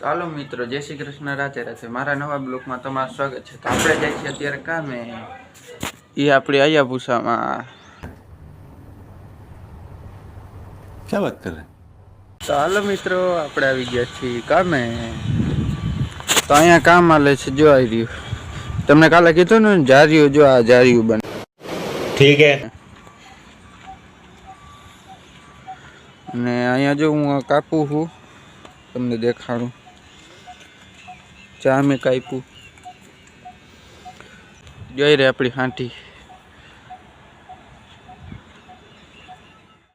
તો હાલો મિત્રો, જય શ્રી કૃષ્ણ, રાધે રાધે। મારા નવા બ્લોગમાં તમારું સ્વાગત છે। તો આપણે જાય છીએ અત્યારે કામે, એ આપણી આયા પૂછામાં। क्या बात कर रहे हैं? તો હાલો મિત્રો, આપણે આવી ગયા છીએ કામે। તો અહીંયા કામ હાલે છે, જો આવી રહ્યું। તમને કાલે કીધું ને જારિયું, જો આ જારિયું બને। ठीक है। ને અહીંયા જો હું કાપું છું, તમને દેખાડું। ચા મેં કાપ્યું, જોઈ રે આપણી હાંટી।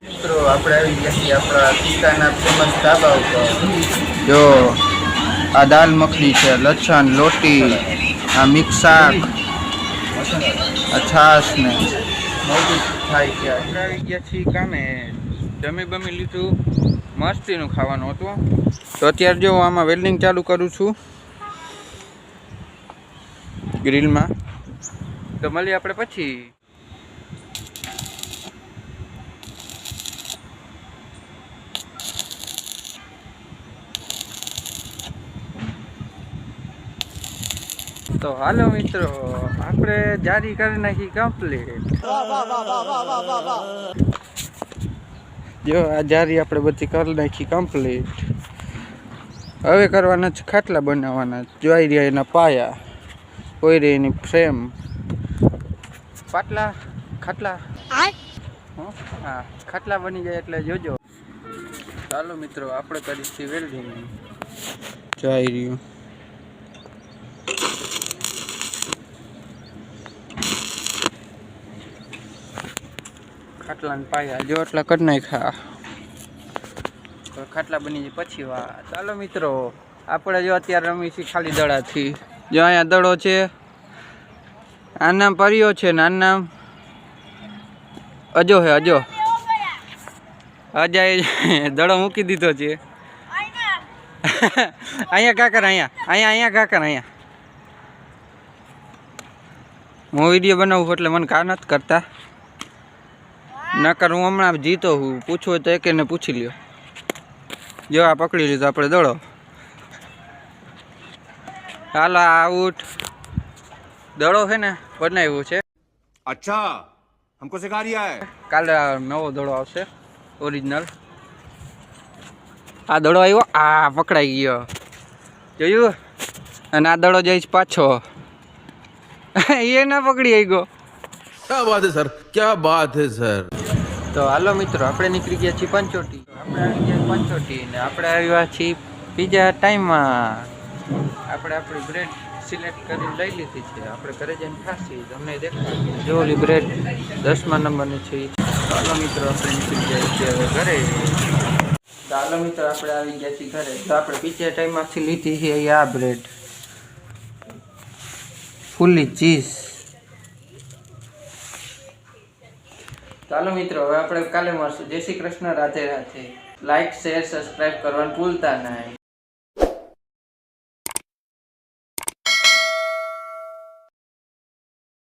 મિત્રો આપણે આવી ગયા છીએ આપણા પિતાના ફેમસ ધાબા ઉપર। જો આ દાલ મખની છે, લચ્છણ, લોટી, આ મિક્સ શાક, આ છાશ ને મોટું થાય છે। આપણે આવી ગયા છીએ કામે, જમી બમી લીધું, મસ્તીનું ખાવાનું હતું। તો અત્યારે જો હું આમાં વેલ્ડિંગ ચાલુ કરું છું ગ્રીલમાં। તો મળીએ આપણે પછી। તો હાલો મિત્રો, આપણે જારી કરી નાખી કમ્પ્લીટ। જો આ જારી આપણે બધી કરી નાખી કમ્પ્લીટ। હવે કરવાના છે ખાટલા બનાવવાના। જોઈ રહ્યા એના પાયા, કોઈ રહી એની ફ્રેમ, પાટલા ખાટલા, હા ખાટલા બની જાય એટલે જોજો। ચાલો મિત્રો, આપણે કરીશું વેલ્ડિંગ। જોઈ રહ્યું ખાટલા પાયા જો એટલા કરી નાખ્યા, તો ખાટલા બની જાય પછી વાત। ચાલો મિત્રો, આપણે જો અત્યારે રમી છીએ ખાલી દડાથી। જો અહીંયા દડો છે, આ નામ પરિયો છે ને આ નામ અજો હે, અજો અજાએ દડો મૂકી દીધો છે। અહીંયા કાકર, અહીંયા કાકર, અહીંયા હું વિડીયો બનાવું એટલે મને કા નથી કરતા, નકર હું હમણાં જીતો હું। પૂછવું હોય તો એકેને પૂછી લ્યો। જો આ પકડી લીધો આપણે દડો। હાલો આઉટ, દડો છે ને બનાવ્યો છે। अच्छा, हमको सिखा रिया है। કાલે નવો દડો આવશે ઓરિજિનલ। આ દડો આવ્યો, આ પકડાઈ ગયો, જોયું? અને આ દડો જઈશ પાછો, એ ના પકડી આવી ગયો। क्या बात है सर, क्या बात है सर। તો હાલો મિત્રો, આપણે નીકળી ગયા છીએ પંચોટી। આપણે આવી ગયા પંચોટી ને આપણે આવ્યા છીએ બીજા ટાઈમમાં। આપણે આપણી બ્રેડ સિલેક્ટ કરીને લઈ લીધી છે, આપણે ઘરે જઈને ખાસી તમને દેખાડીએ। જો ઓલી બ્રેડ 10મા નંબરની છે। ચાલો મિત્રો, આપણે નીકળી ગયા છીએ હવે ઘરે। ચાલો મિત્રો, આપણે આવી ગયા છીએ ઘરે। તો આપણે બીજા ટાઈમમાંથી લીધી છે આ બ્રેડ ફૂલી ચીઝ। ચાલો મિત્રો, હવે આપણે કાલે મળશું। જય Shri Krishna, Radhe Radhe. Like, share, subscribe કરવાનું ભૂલતા નહીં।